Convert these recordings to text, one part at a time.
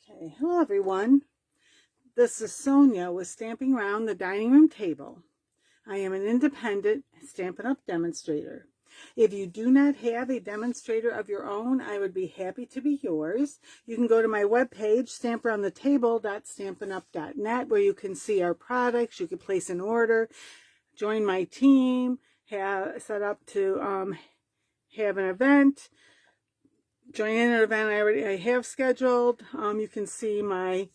Okay, hello everyone. This is Sonia with Stamping Around the Dining Room Table. I am an independent Stampin' Up! Demonstrator. If you do not have a demonstrator of your own, I would be happy to be yours. You can go to my webpage, stamparoundthetable.stampinup.net, where you can see our products. You can place an order, join my team, set up to have an event. Join in an event I have scheduled. You can see my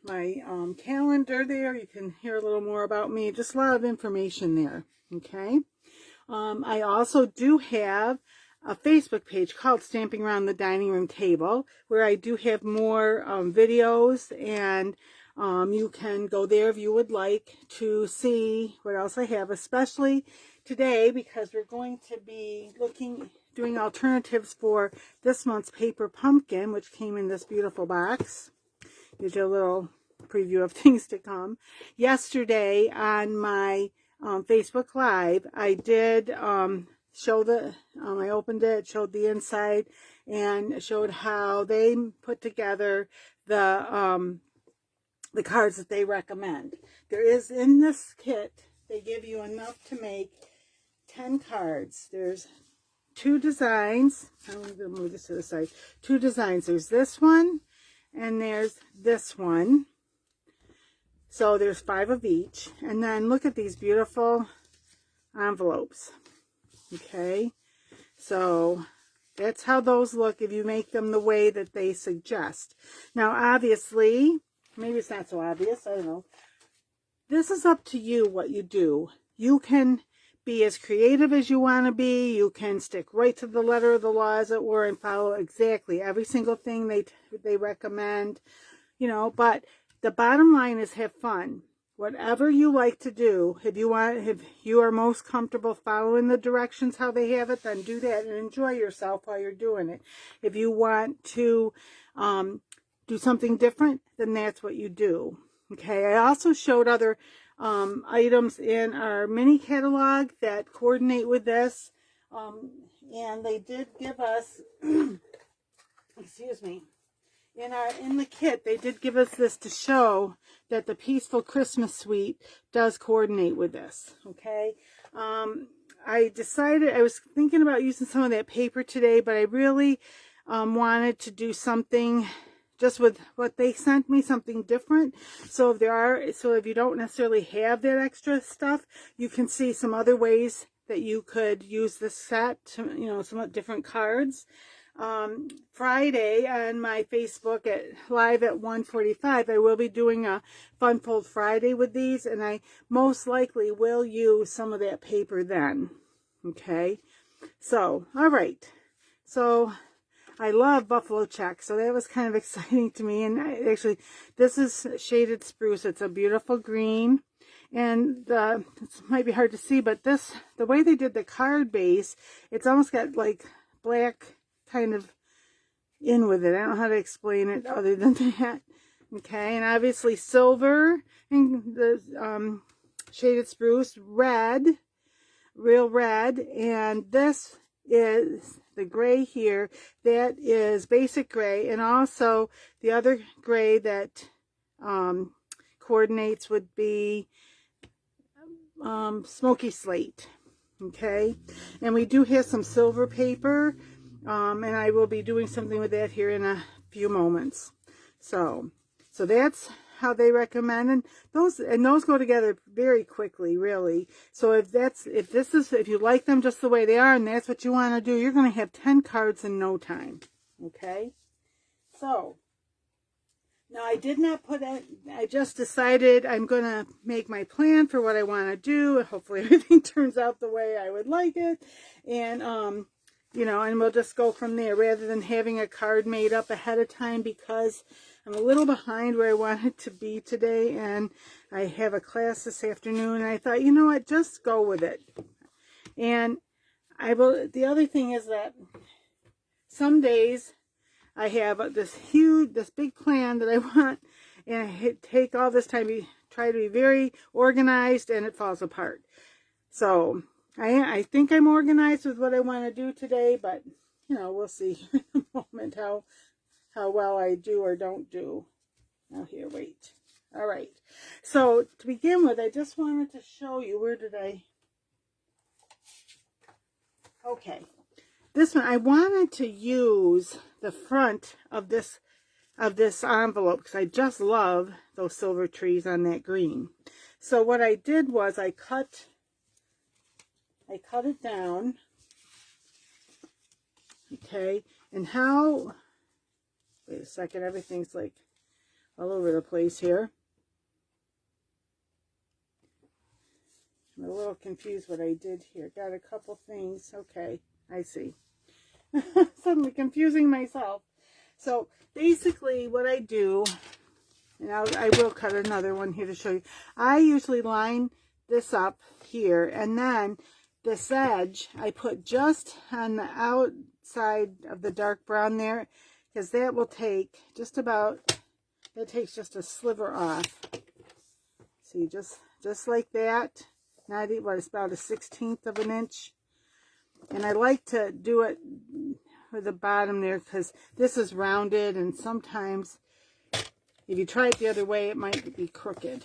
calendar there. You can hear a little more about me. Just a lot of information there. Okay. I also do have a Facebook page called Stamping Around the Dining Room Table, where I do have more videos, and you can go there if you would like to see what else I have, especially today, because we're going to be doing alternatives for this month's paper pumpkin, which came in this beautiful box. Here's a little preview of things to come. Yesterday on my Facebook Live, I did show I opened it, showed the inside, and showed how they put together the cards that they recommend. There is, in this kit, they give you enough to make 10 cards. There's two designs. I'm going to move this to the side. Two designs. There's this one, and there's this one. So there's 5 of each. And then look at these beautiful envelopes. Okay. So that's how those look if you make them the way that they suggest. Now, obviously, maybe it's not so obvious. I don't know. This is up to you what you do. You can be as creative as you want to be. You can stick right to the letter of the law, as it were, and follow exactly every single thing they recommend, you know. But the bottom line is have fun. Whatever you like to do, if you are most comfortable following the directions how they have it, then do that and enjoy yourself while you're doing it. If you want to do something different, then that's what you do. Okay. I also showed other items in our mini catalog that coordinate with this, and they did give us excuse me, in the kit they did give us this to show that the Peaceful Christmas Suite does coordinate with this. Okay. I decided, I was thinking about using some of that paper today, but I really wanted to do something just with what they sent me, something different. So if you don't necessarily have that extra stuff, you can see some other ways that you could use this set to, you know, some different cards. Friday on my Facebook live at 1:45, I will be doing a Fun Fold Friday with these, and I most likely will use some of that paper then. Okay. So, all right. So I love buffalo check, so that was kind of exciting to me. And actually, this is shaded spruce. It's a beautiful green, and it might be hard to see, but the way they did the card base, it's almost got like black kind of in with it. I don't know how to explain it other than that. Okay, and obviously silver and the shaded spruce, red, real red, and this is the gray here. That is basic gray, and also the other gray that coordinates would be Smoky Slate. Okay, and we do have some silver paper, and I will be doing something with that here in a few moments. So that's how they recommend, and those go together very quickly, really. So if you like them just the way they are, and that's what you want to do, you're going to have 10 cards in no time. Okay. So now I did not put it. I just decided I'm going to make my plan for what I want to do. Hopefully everything turns out the way I would like it, and you know, and we'll just go from there rather than having a card made up ahead of time, because I'm a little behind where I wanted to be today, and I have a class this afternoon, and I thought, you know what, just go with it. And the other thing is that some days I have this big plan that I want, and I take all this time to try to be very organized, and it falls apart. So I think I'm organized with what I want to do today, but you know, we'll see in a moment how how well I do or don't do. Now here, wait. All right. So to begin with, I just wanted to show you, where did I? Okay. This one, I wanted to use the front of this envelope because I just love those silver trees on that green. So what I did was I cut it down. Okay, and how, wait a second, everything's like all over the place here. I'm a little confused what I did here. Got a couple things. Okay, I see. Suddenly confusing myself. So basically what I do, and I will cut another one here to show you. I usually line this up here, and then this edge I put just on the outside of the dark brown there, because that will take just about, that takes just a sliver off. See, just like that. Not even, what, it's about a 1/16 of an inch. And I like to do it with the bottom there because this is rounded, and sometimes if you try it the other way it might be crooked.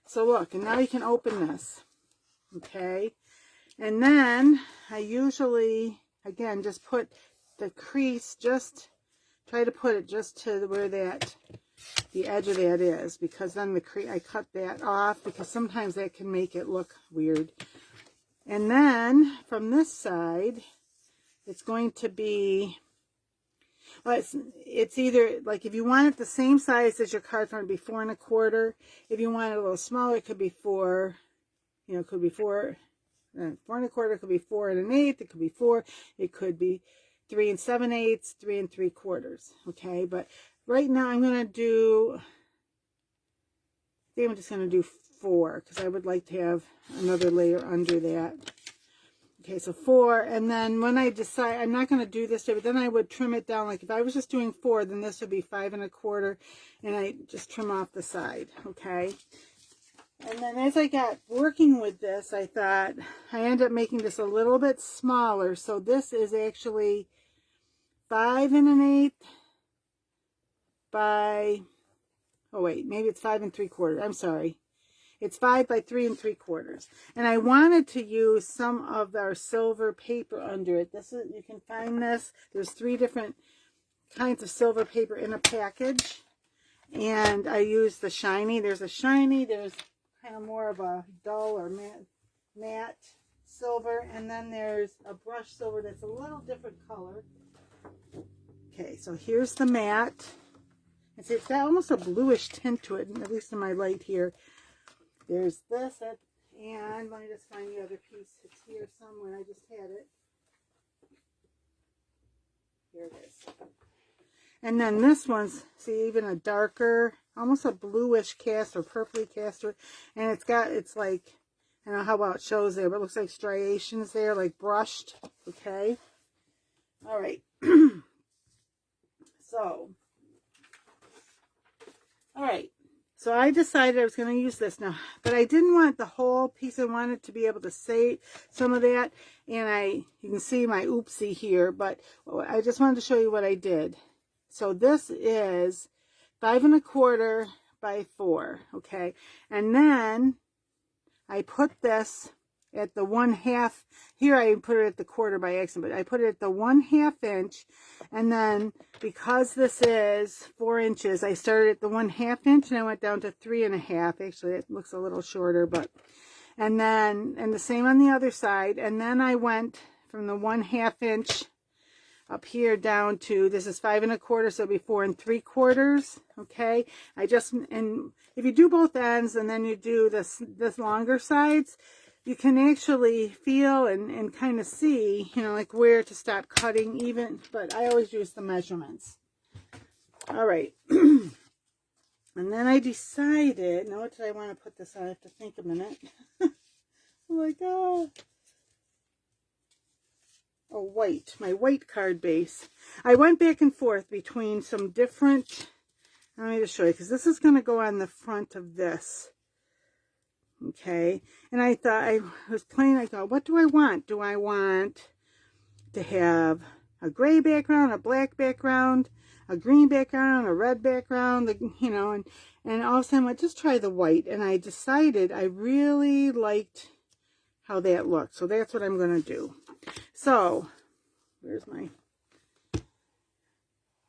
So look, and now you can open this. Okay, and then I usually, again, just put the crease, just try to put it just to where that, the edge of that is, because then the crease, I cut that off because sometimes that can make it look weird. And then from this side, it's going to be, well, it's either, like, if you want it the same size as your card front, it'd be 4 1/4. If you want it a little smaller, it could be 4, you know, it could be 4 1/4, it could be 4 1/8, it could be 4, it could be 3 7/8, 3 3/4. Okay, but right now I'm going to do, I think I'm just going to do 4 because I would like to have another layer under that. Okay, so 4, and then when I decide, I'm not going to do this today, but then I would trim it down. Like if I was just doing 4, then this would be 5 1/4, and I just trim off the side, okay? And then as I got working with this, I thought, I ended up making this a little bit smaller, so this is actually 5 1/8 by, oh wait, maybe it's 5 3/4, I'm sorry. It's 5 by 3 3/4, and I wanted to use some of our silver paper under it. This is, you can find this. There's 3 different kinds of silver paper in a package, and I used the shiny. There's a shiny. There's kind of more of a dull or matte silver, and then there's a brush silver that's a little different color. Okay, so here's the matte. And see, it's got almost a bluish tint to it, at least in my light here. There's this, and let me just find the other piece. It's here somewhere. I just had it. Here it is. And then this one's, see, even a darker, almost a bluish cast or purpley cast. And it's got, it's like, I don't know how well it shows there, but it looks like striations there, like brushed. Okay. All right. So, all right. So I decided I was going to use this now, but I didn't want the whole piece. I wanted to be able to say some of that, and you can see my oopsie here, but I just wanted to show you what I did. So this is 5 1/4 by 4, okay, and then I put this at the 1/2. Here I put it at the 1/4 by accident, but I put it at the 1/2 inch, and then because this is 4 inches, I started at the 1/2 inch and I went down to 3 1/2. Actually, it looks a little shorter, but and the same on the other side. And then I went from the 1/2 inch up here down to, this is 5 1/4, so it'll be 4 3/4. Okay, and if you do both ends and then you do this longer sides, you can actually feel and kind of see, you know, like where to stop cutting even, but I always use the measurements. All right. And then I decided, now what did I want to put this on? I have to think a minute. Oh my God. Oh, white, my white card base. I went back and forth between some different, let me just show you, because this is going to go on the front of this. Okay, and I thought, I was playing, I thought, what do I want? Do I want to have a gray background, a black background? a green background, a red background, you know, and all of a sudden I just try the white, and I decided I really liked how that looked. So that's what I'm going to do. So where's my,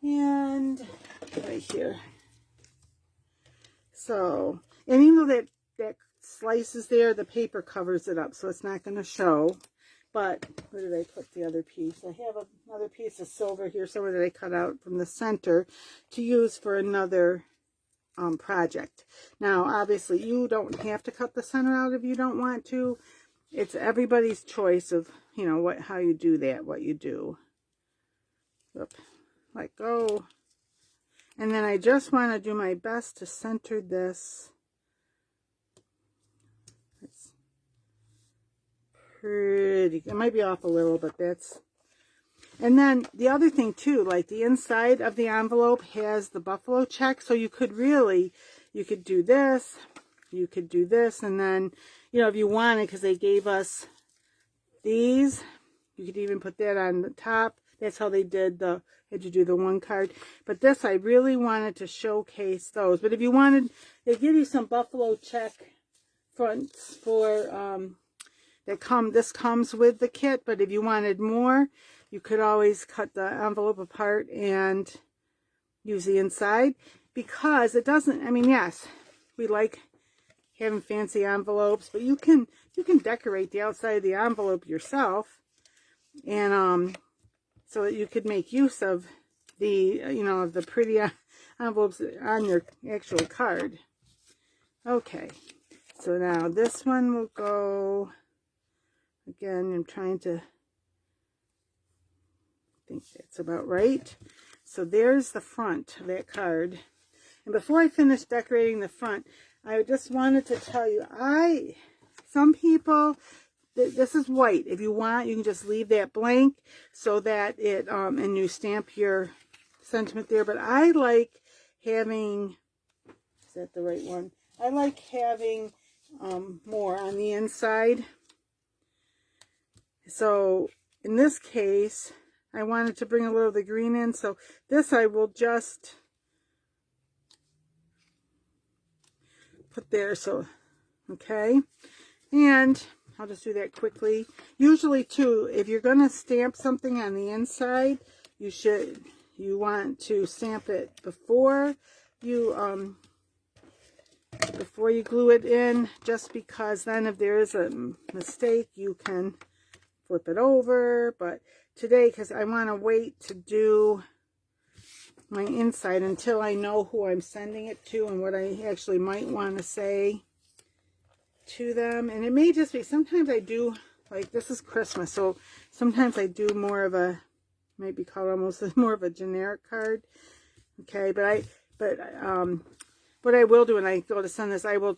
and right here. So, and even though that slice is there, the paper covers it up, so it's not going to show. But where did I put the other piece? I have another piece of silver here somewhere that I cut out from the center to use for another project. Now, obviously, you don't have to cut the center out if you don't want to. It's everybody's choice of, you know, how you do that, what you do. Oop, let go. And then I just want to do my best to center this. It's pretty, it might be off a little, but that's, and then the other thing too, like the inside of the envelope has the buffalo check, so you could really, you could do this, and then, you know, if you wanted, because they gave us these, you could even put that on the top. That's how they did the, had you do the one card. But this, I really wanted to showcase those. But if you wanted, they give you some buffalo check fronts for, this comes with the kit. But if you wanted more, you could always cut the envelope apart and use the inside. Because it doesn't, I mean, yes, we like having fancy envelopes, but you can decorate the outside of the envelope yourself. And, so that you could make use of the, you know, of the pretty envelopes on your actual card. Okay, so now this one will go, again, I'm trying to think that's about right. So there's the front of that card. And before I finish decorating the front, I just wanted to tell you, some people, this is white. If you want, you can just leave that blank so that it, and you stamp your sentiment there. But I like having, is that the right one? I like having more on the inside. So in this case, I wanted to bring a little of the green in. So this I will just put there. So, okay. And I'll just do that quickly. Usually too, if you're going to stamp something on the inside, you want to stamp it before you glue it in, just because then if there is a mistake, you can flip it over. But today, because I want to wait to do my inside until I know who I'm sending it to and what I actually might want to say to them. And it may just be, sometimes I do, like this is Christmas, so sometimes I do more of a, maybe called almost more of a generic card. Okay, but what I will do when I go to send this, I will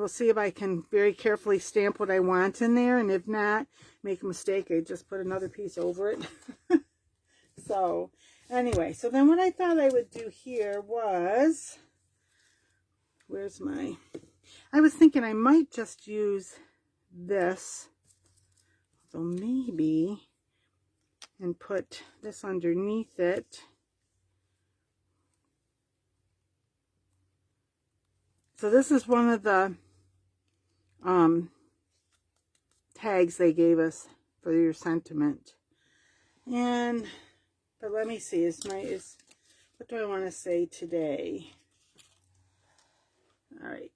see if I can very carefully stamp what I want in there, and if not, make a mistake, I just put another piece over it. So anyway, so then what I thought I would do here was, where's my, I was thinking I might just use this, so maybe, and put this underneath it. So this is one of the tags they gave us for your sentiment. And, but let me see, what do I want to say today? All right.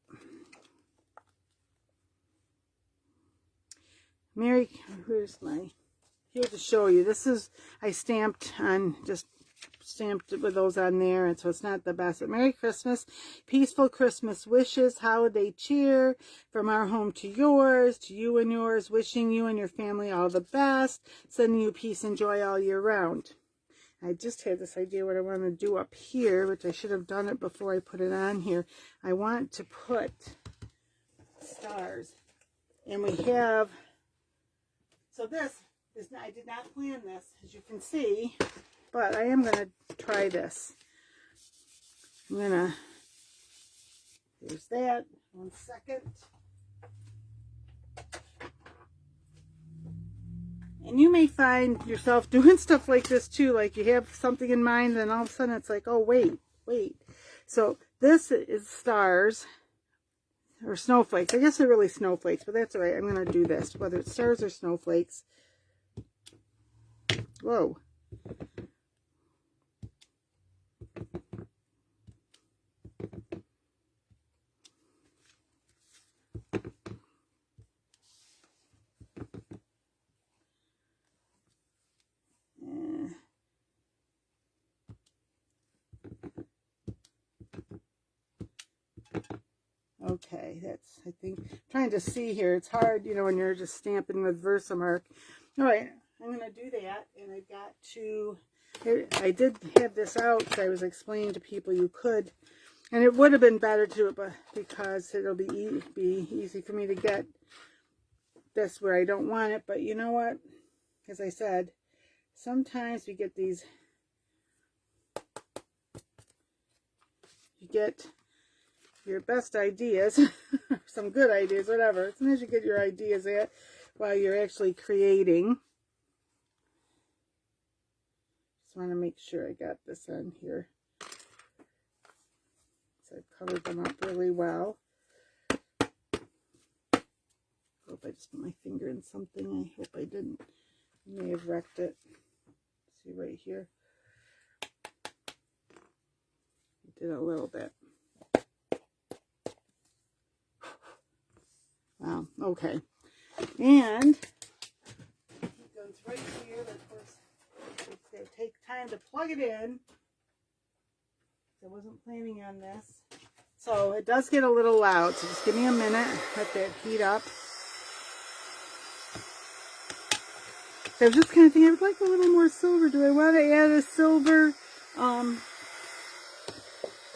Merry, here to show you. This is, I stamped with those on there, and so it's not the best. But Merry Christmas, peaceful Christmas wishes, holiday cheer, from our home to yours, to you and yours, wishing you and your family all the best, sending you peace and joy all year round. I just had this idea what I want to do up here, which I should have done it before I put it on here. I want to put stars, and we have, so this is, I did not plan this, as you can see, but I am going to try this. I'm going to, there's that, 1 second. And you may find yourself doing stuff like this too, like you have something in mind, then all of a sudden it's like, oh, wait. So this is stars, or snowflakes. I guess they're really snowflakes, but that's all right. I'm going to do this, whether it's stars or snowflakes. Whoa. Okay, that's, I think, trying to see here. It's hard, you know, when you're just stamping with Versamark. All right, I'm going to do that, and I've got to, I did have this out, so I was explaining to people you could, and it would have been better to do it, but because it'll be easy for me to get this where I don't want it. But you know what? As I said, sometimes we get these, you get your best ideas, some good ideas, whatever. Sometimes you get your ideas at while you're actually creating. Just want to make sure I got this on here. So I've covered them up really well. Hope I just put my finger in something. I hope I didn't. I may have wrecked it. See right here. I did a little bit. Wow, okay. And it goes right here. Of course, it's going to take time to plug it in. I wasn't planning on this. So it does get a little loud, so just give me a minute. Let that heat up. So I was just kind of thinking, I would like a little more silver. Do I want to add a silver,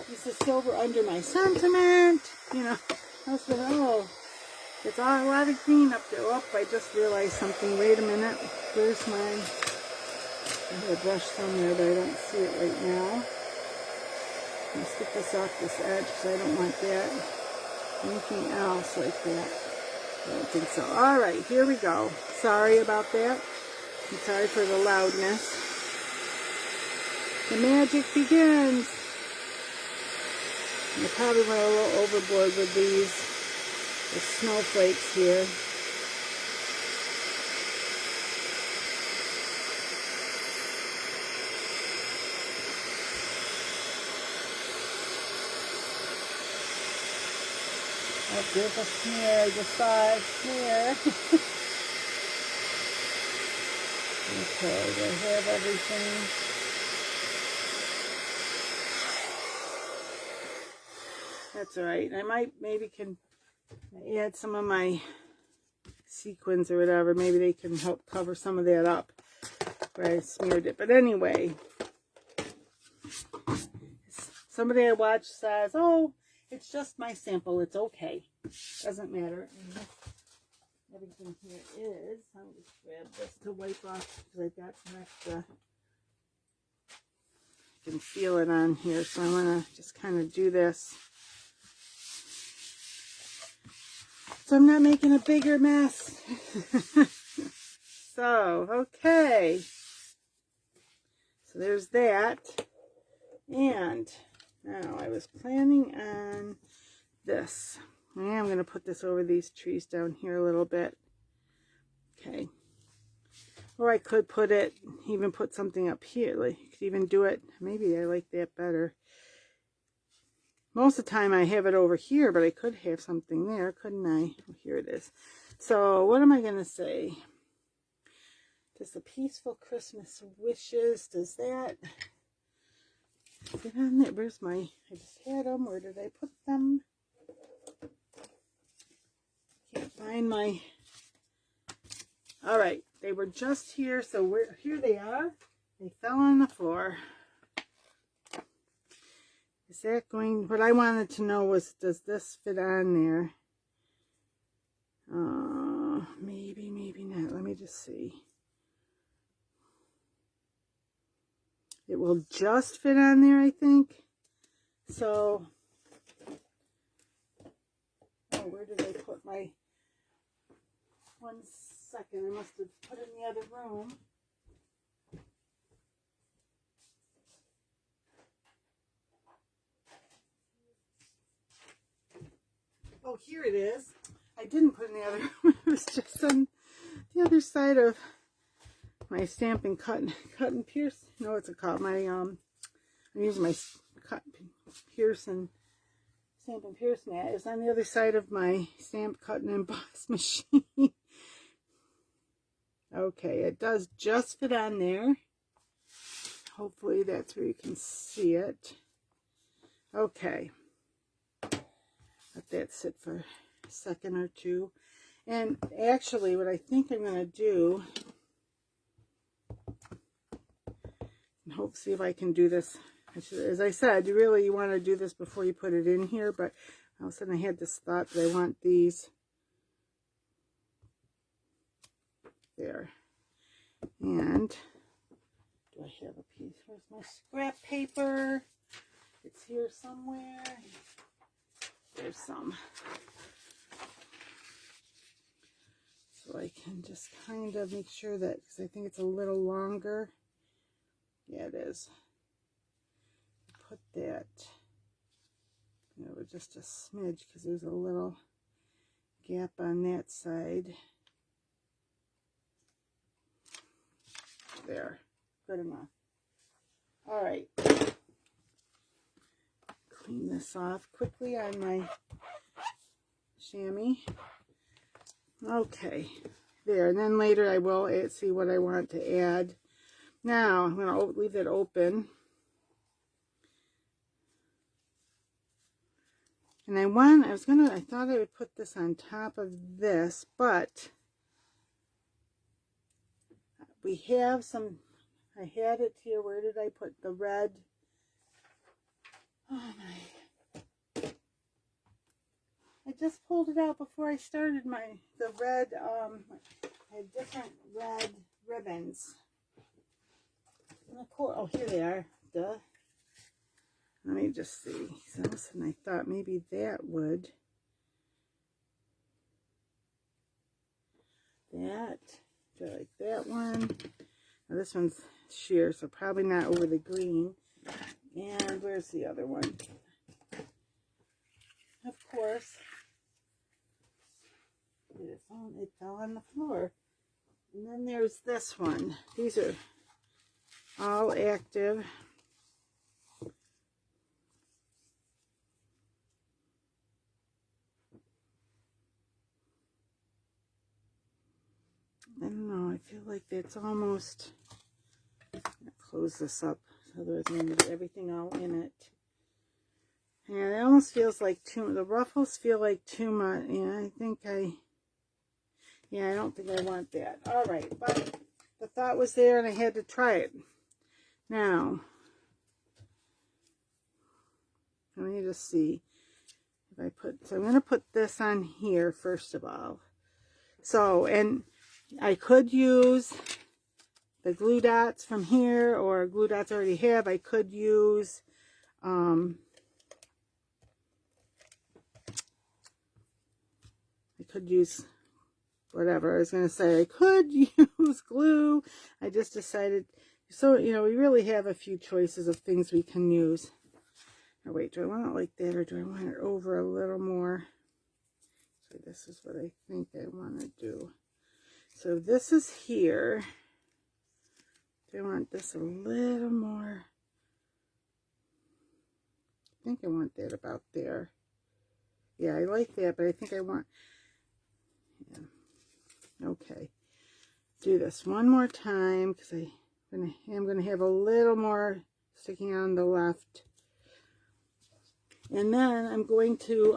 piece of silver under my sentiment? You know, I was thinking, oh, it's a lot of green up there. Oh, I just realized something. Wait a minute. Where's mine? I have a brush somewhere, but I don't see it right now. Let's get this off this edge because I don't want that. Anything else like that? I don't think so. All right, here we go. Sorry about that. I'm sorry for the loudness. The magic begins. I probably went a little overboard with these. The snowflakes here. Oh, there's a smear. I just saw a smear. Okay, I have everything. That's all right. I might maybe can add some of my sequins or whatever. Maybe they can help cover some of that up where I smeared it. But anyway, somebody I watched says, oh, it's just my sample. It's okay. Doesn't matter. And everything here is. I'll just grab this to wipe off because I've got some extra. I can feel it on here. So I'm going to just kind of do this. So I'm not making a bigger mess. So, okay. So there's that. And now I was planning on this. I am going to put this over these trees down here a little bit. Okay. Or I could put it, even put something up here. Like, you could even do it. Maybe I like that better. Most of the time I have it over here, but I could have something there, couldn't I? Oh, here it is. So what am I going to say? Does the peaceful Christmas wishes, does that get on there? Where's my, I just had them. Where did I put them? Can't find my, all right. They were just here, so here they are. They fell on the floor. Is that going, what I wanted to know was, does this fit on there? Maybe, maybe not. Let me just see. It will just fit on there, I think. So, oh, where did I put my ones? second. I must have put it in the other room. Oh, here it is. I didn't put it in the other room. It was just on the other side of my Stampin' cut and pierce. No, what's it called? My I'm using my Stampin' Pierce mat. It's on the other side of my stamp, cut, and emboss machine. Okay, it does just fit on there. Hopefully that's where you can see it. Okay. Let that sit for a second or two. And actually, what I think I'm going to do, and hope see if I can do this. As I said, you want to do this before you put it in here, but all of a sudden I had this thought that I want these there. And do I have a piece? Where's my scrap paper? It's here somewhere. There's some. So I can just kind of make sure that, because I think it's a little longer. Yeah, it is. Put that, just a smidge, because there's a little gap on that side. There. Good enough. All right. Clean this off quickly on my chamois. Okay, there, and then later I will see what I want to add. Now I'm going to leave it open, and I thought I would put this on top of this, but we have some. I had it here. Where did I put the red? Oh my! I just pulled it out before I started the red. I had different red ribbons. Oh, here they are. Duh. Let me just see. So all of a sudden I thought maybe that would. That. Do I like that one? Now this one's sheer, so probably not over the green. And where's the other one? Of course. It fell on the floor. And then there's this one. These are all active. I don't know, I feel like that's almost, close this up, otherwise I'm going to get everything all in it. And it almost feels like the ruffles feel like too much. Yeah, I don't think I want that. All right, but the thought was there and I had to try it. Now, let me just see if I so I'm going to put this on here first of all. So, and I could use the glue dots from here, or glue dots I already have. I could use whatever. I was going to say I could use glue. I just decided, so, we really have a few choices of things we can use. Now, wait, do I want it like that, or do I want it over a little more? So this is what I think I want to do. So this is here. Do I want this a little more? I think I want that about there. Yeah, I like that, but I think I want, yeah. Okay. Do this one more time, because I'm going to have a little more sticking on the left. And then I'm going to,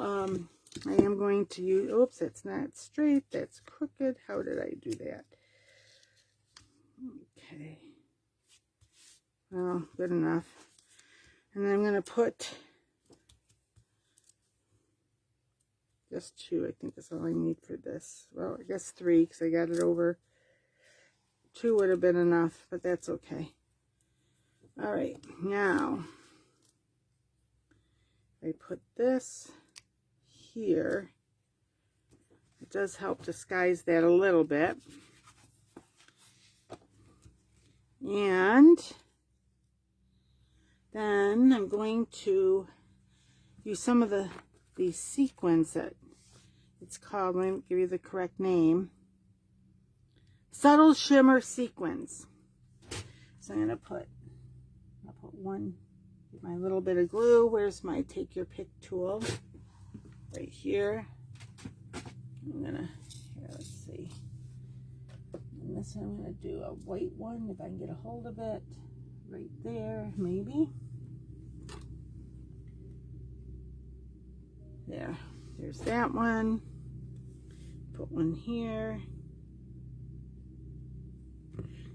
I am going to use, oops, that's not straight, that's crooked. How did I do that? Okay. Well, good enough. And then I'm going to put just 2, I think is all I need for this. Well, I guess 3, because I got it over. 2 would have been enough, but that's okay. All right, now I put this here. It does help disguise that a little bit. And then I'm going to use some of these sequins that it's called. Let me give you the correct name. Subtle Shimmer Sequins. So I'm going to put one, get my little bit of glue. Where's my take your pick tool? Right here. I'm going to, let's see. And this I'm going to do a white one if I can get a hold of it. Right there, maybe. There's that one. Put one here.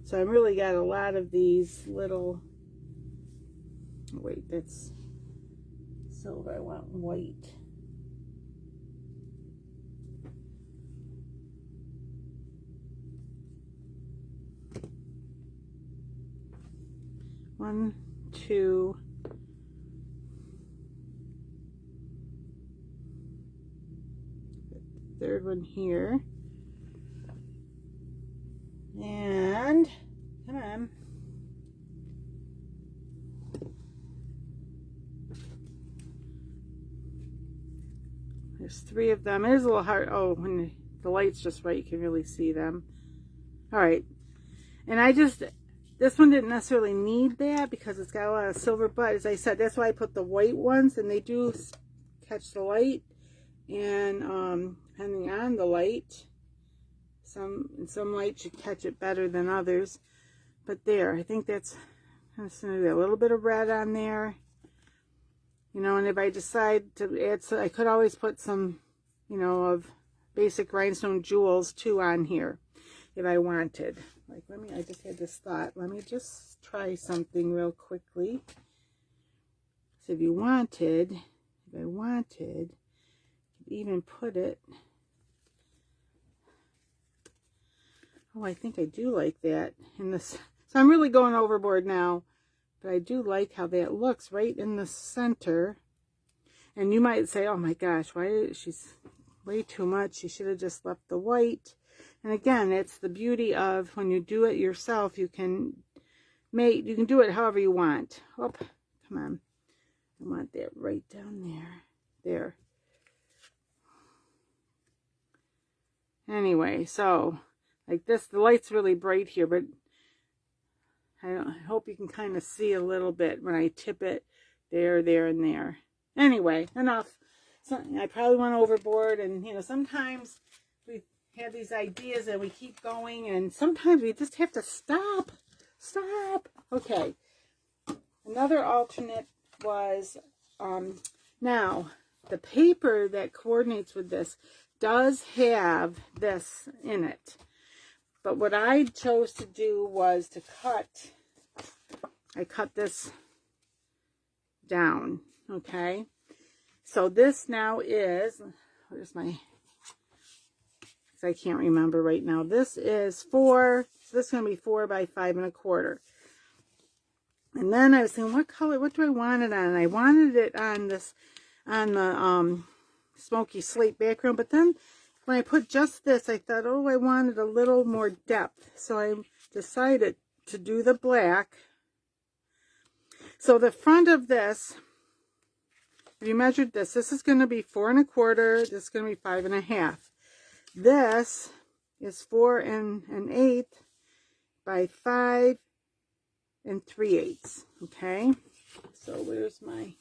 So I really got a lot of these little, wait, that's silver, I want white. One, two, third one here, and come on, there's three of them. It is a little hard. Oh, when the light's just right, you can really see them. All right, and this one didn't necessarily need that because it's got a lot of silver, but as I said, that's why I put the white ones, and they do catch the light. And depending on the light, some light should catch it better than others. But there, I think that's going to do a little bit of red on there. You know, and if I decide to add, so I could always put some, you know, of basic rhinestone jewels too on here if I wanted. Like, I just had this thought. Let me just try something real quickly. So if I wanted, even put it, oh, I think I do like that in this. So I'm really going overboard now, but I do like how that looks right in the center. And you might say, oh my gosh, she's way too much. She should have just left the white. And again, it's the beauty of when you do it yourself, you can do it however you want. Oh, come on. I want that right down there. There. Anyway, so like this, the light's really bright here, but I hope you can kind of see a little bit when I tip it there, and there. Anyway, enough. So I probably went overboard, and you know, sometimes we have these ideas and we keep going, and sometimes we just have to stop. Okay. Another alternate was, now the paper that coordinates with this does have this in it, but what I chose to do was to I cut this down. Okay, so this now is, where's my, I can't remember right now. This is 4, so this is going to be 4 by 5 1/4. And then I was thinking, what color, what do I want it on? And I wanted it on this, on the Smoky Slate background, but then when I put just this, I thought, oh, I wanted a little more depth. So I decided to do the black. So the front of this, if you measured this is going to be 4 1/4, this is going to be 5 1/2. This is 4 1/8 by 5 3/8. Okay, so where's my,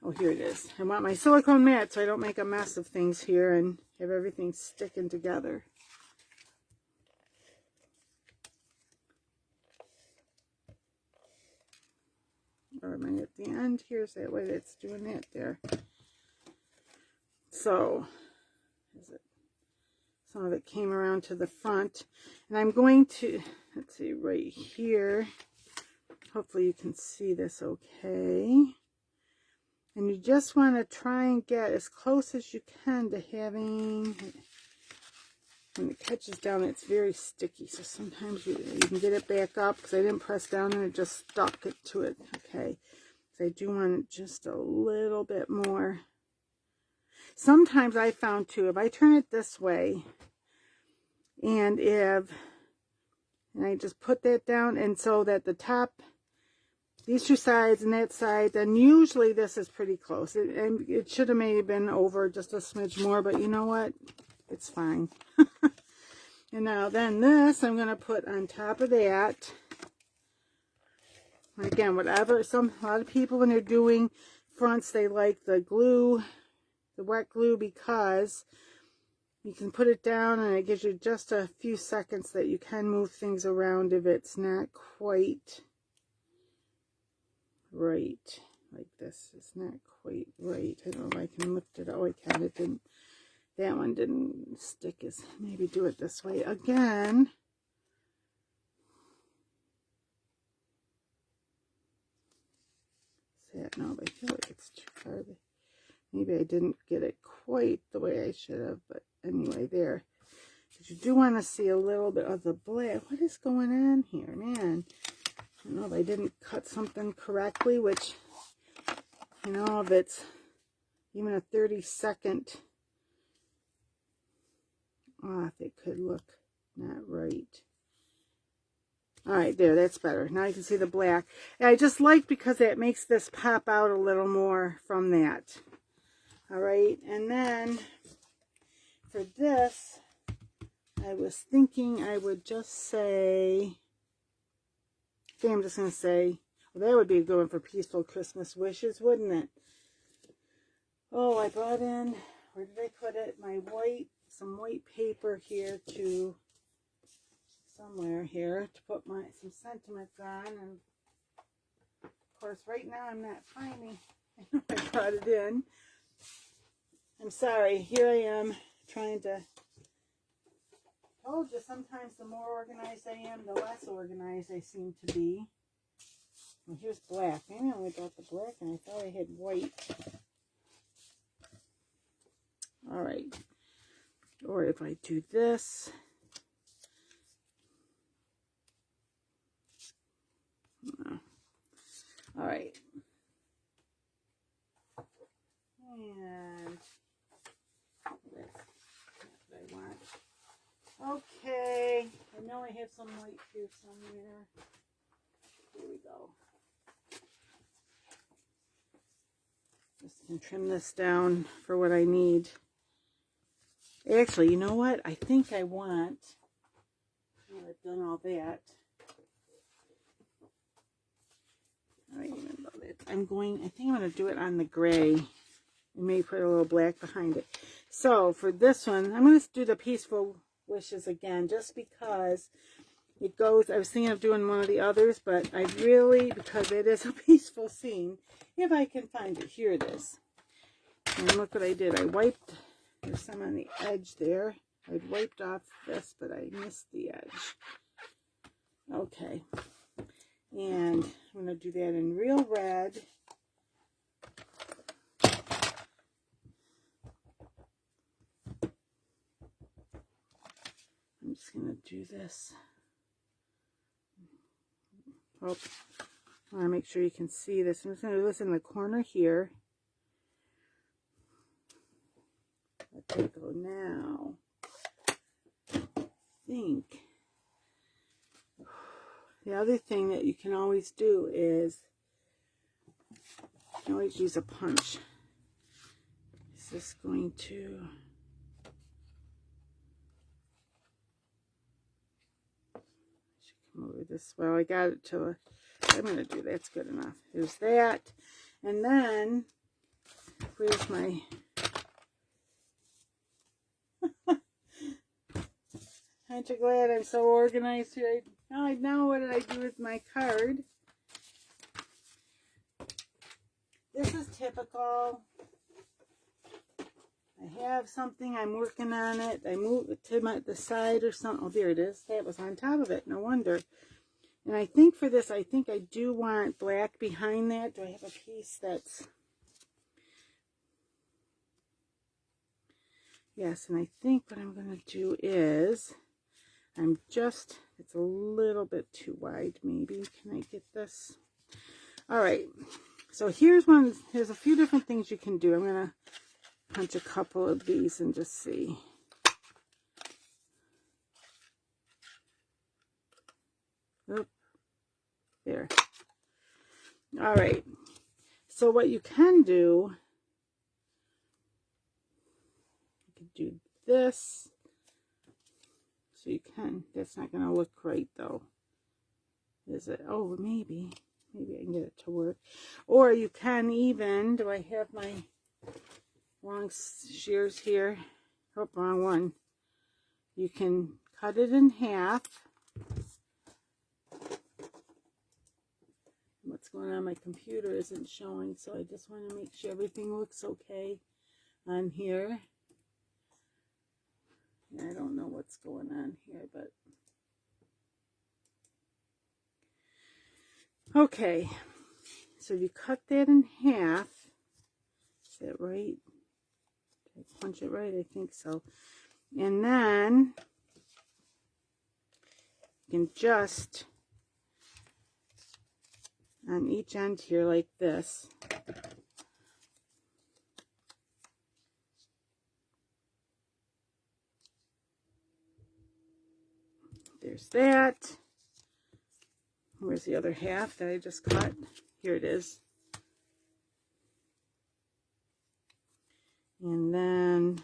oh, here it is. I want my silicone mat so I don't make a mess of things here and have everything sticking together. Or am I at the end? Here's that way that's doing that there. So, some of it came around to the front. And I'm going to, let's see, right here. Hopefully you can see this okay. And you just want to try and get as close as you can to having, when it catches down, it's very sticky. So sometimes you can get it back up, because I didn't press down and it just stuck it to it. Okay. So I do want it just a little bit more sometimes I found too, if I turn it this way, and I just put that down, and so that the top, these two sides and that side, then usually this is pretty close. It should have maybe been over just a smidge more, but you know what? It's fine. And now then this, I'm going to put on top of that. Again, whatever, a lot of people when they're doing fronts, they like the glue, the wet glue, because you can put it down and it gives you just a few seconds that you can move things around if it's not quite right. Like this, it's not quite right. I don't know if I can lift it. Oh, I can. It didn't. That one didn't stick. As maybe do it this way again. No, but I feel like it's too far. Maybe I didn't get it quite the way I should have, but anyway, there. But you do want to see a little bit of the black. What is going on here, man? I don't know if I didn't cut something correctly, which, you know, if it's even a 30-second off, it could look not right. All right, there, that's better. Now you can see the black. And I just like because it makes this pop out a little more from that. All right, and then for this, I was thinking I would just say, I think I'm just going to say, well, that would be a good one for Peaceful Christmas Wishes, wouldn't it? Oh, I brought in, where did I put it? My white, some white paper here to, somewhere here, to put some sentiments on. And of course, right now I'm not finding, I brought it in. I'm sorry, here I am trying to, I told you sometimes the more organized I am, the less organized I seem to be. Well, here's black. Maybe I only got the black and I thought I had white. All right. Or if I do this. No. All right. And that's what I want. Okay. I know I have some white here somewhere. Here we go. Just gonna trim this down for what I need. Actually, you know what? I think I want, now I've done all that. I don't even know that. I think I'm going to do it on the gray. And maybe put a little black behind it. So for this one, I'm going to do the Peaceful Wishes again, just because it goes, I was thinking of doing one of the others, but I really, because it is a peaceful scene, if I can find it, here it is. And look what I did. I wiped, there's some on the edge there. I'd wiped off this, but I missed the edge. Okay. And I'm going to do that in real red. I'm just going to do this. Oh, I want to make sure you can see this. I'm just going to do this in the corner here. Let that go now. I think the other thing that you can always do is you can always use a punch. Is this going to... over this. Well, I got it to I'm going to do that's good enough. There's that. And then where's my aren't you glad I'm so organized here? Now what did I do with my card? This is typical. I have something, I'm working on it. I move it to the side or something. Oh, there it is. That was on top of it. No wonder. And I think for this, I think I do want black behind that. Do I have a piece that's... Yes, and I think what I'm going to do is... it's a little bit too wide maybe. Can I get this? All right. So here's a few different things you can do. I'm going to punch a couple of these and just see. Oop, there. All right. So what you can do, you can do this. So you can, that's not going to look right though. Is it? Oh, maybe I can get it to work. Or you can even, do I have my wrong shears here? Oh, wrong one. You can cut it in half. What's going on? My computer isn't showing, so I just want to make sure everything looks okay on here. I don't know what's going on here, but okay. So you cut that in half. Is that right? Did I punch it right? I think so. And then you can just on each end here like this. There's that. Where's the other half that I just cut? Here it is. And then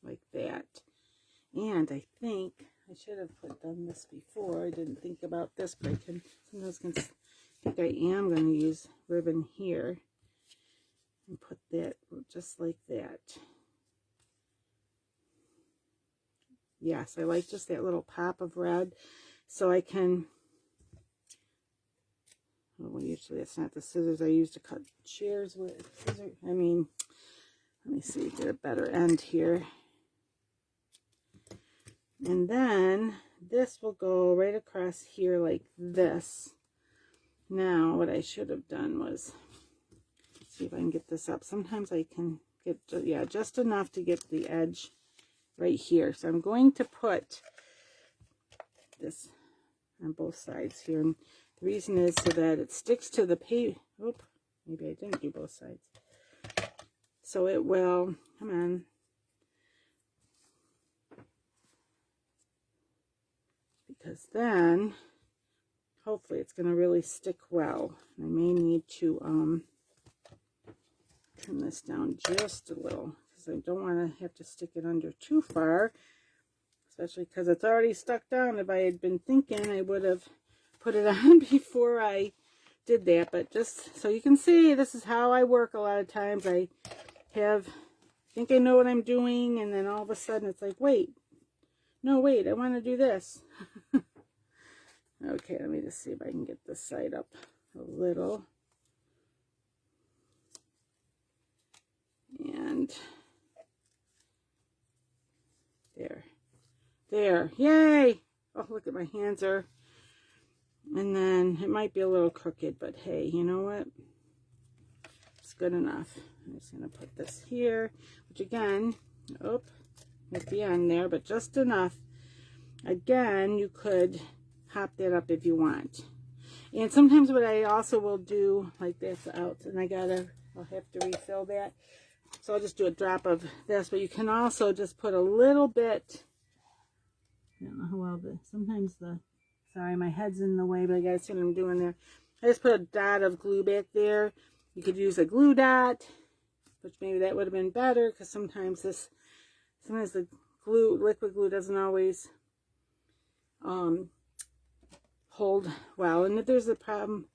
like that. And I think I should have done this before. I didn't think about this, but I can sometimes think I am going to use ribbon here and put that just like that. Yes, I like just that little pop of red, so I can, well, usually it's not the scissors I use to cut chairs with. Scissors, I mean, let me see, get a better end here. And then this will go right across here like this. Now, what I should have done was, see if I can get this up. Sometimes I can get, yeah, just enough to get the edge right here. So I'm going to put this on both sides here. And the reason is so that it sticks to the paper. Oop, maybe I didn't do both sides. So it will, come on. Because then, hopefully it's going to really stick well. I may need to trim this down just a little, because I don't want to have to stick it under too far, especially because it's already stuck down. If I had been thinking, I would have put it on before I did that. But just so you can see, this is how I work a lot of times. I think I know what I'm doing, and then all of a sudden it's like, wait, no, wait, I want to do this. Okay, let me just see if I can get this side up a little. And there, yay! Oh, look at my hands are, and then it might be a little crooked, but hey, you know what? It's good enough. I'm just going to put this here, which again, at the end there, but just enough. Again, you could pop that up if you want. And sometimes what I also will do, like this out, and I'll have to refill that. So I'll just do a drop of this, but you can also just put a little bit, I don't know how well, sometimes sorry, my head's in the way, but I gotta see what I'm doing there. I just put a dot of glue back there. You could use a glue dot, which maybe that would have been better, because sometimes the liquid glue doesn't always hold well. And if there's a problem,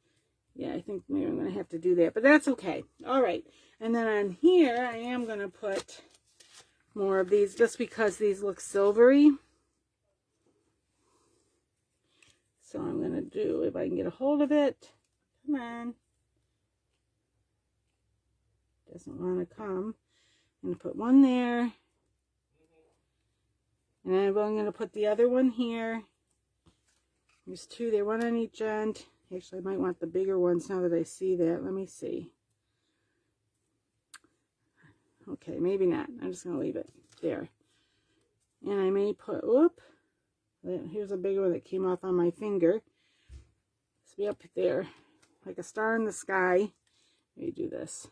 yeah, I think maybe I'm going to have to do that, but that's okay. All right. And then on here, I am going to put more of these just because these look silvery. So I'm going to do, if I can get a hold of it, come on. Doesn't want to come. I'm going to put one there. And then I'm going to put the other one here. There's two there, one on each end. Actually, I might want the bigger ones now that I see that. Let me see. Okay, maybe not. I'm just going to leave it there. And I may put, Here's a big one that came off on my finger. It's be up there, like a star in the sky. Let me do this.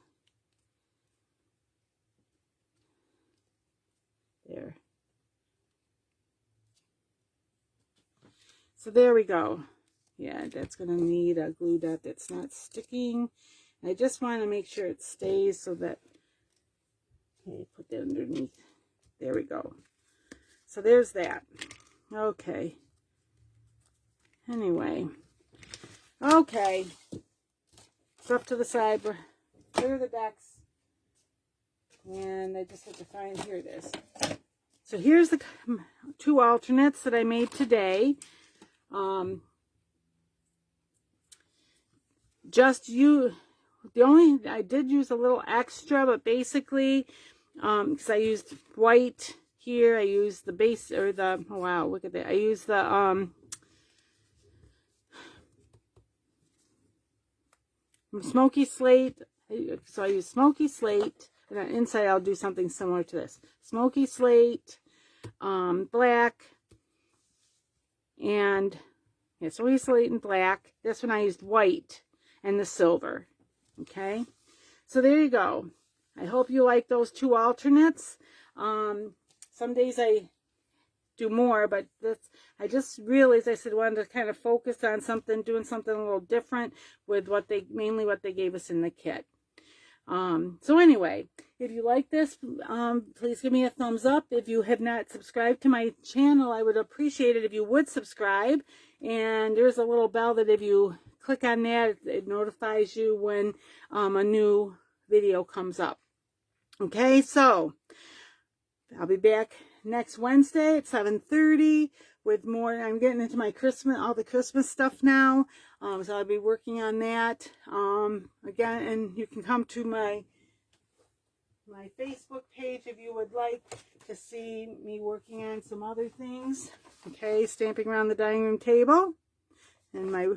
There. So there we go. Yeah, that's going to need a glue dot that's not sticking. I just want to make sure it stays so that, okay, put that underneath. There we go. So there's that. Okay. Anyway. Okay. Stuff to the side. Clear the decks. And I just have to find, here it is. So here's the 2 alternates that I made today. I did use a little extra, but basically, because I used white here, I used the base, or the, oh wow, look at that. I used the, Smoky Slate. So I use Smoky Slate, and on inside I'll do something similar to this. Smoky Slate, black, and yeah, Smoky Slate and black. This one I used white and the silver. Okay, so there you go. I hope you like those 2 alternates. Some days I do more, but I just realized, I said, wanted to kind of focus on something, doing something a little different with mainly what they gave us in the kit. So anyway, if you like this, please give me a thumbs up. If you have not subscribed to my channel, I would appreciate it if you would subscribe. And there's a little bell that if you click on that, it notifies you when a new video comes up. Okay, so I'll be back next Wednesday at 7:30 with more. I'm getting into my all the Christmas stuff now. So I'll be working on that. Again, and you can come to my Facebook page if you would like to see me working on some other things. Okay, Stamping Around the Dining Room Table, and my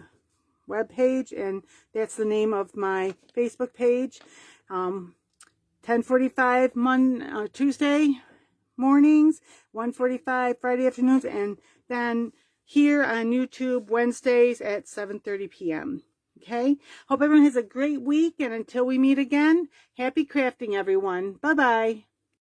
web page, and that's the name of my Facebook page. 10:45 Tuesday mornings, 1:45 Friday afternoons, and then here on YouTube Wednesdays at 7:30 p.m. Okay, hope everyone has a great week, and until we meet again, happy crafting, everyone. Bye bye.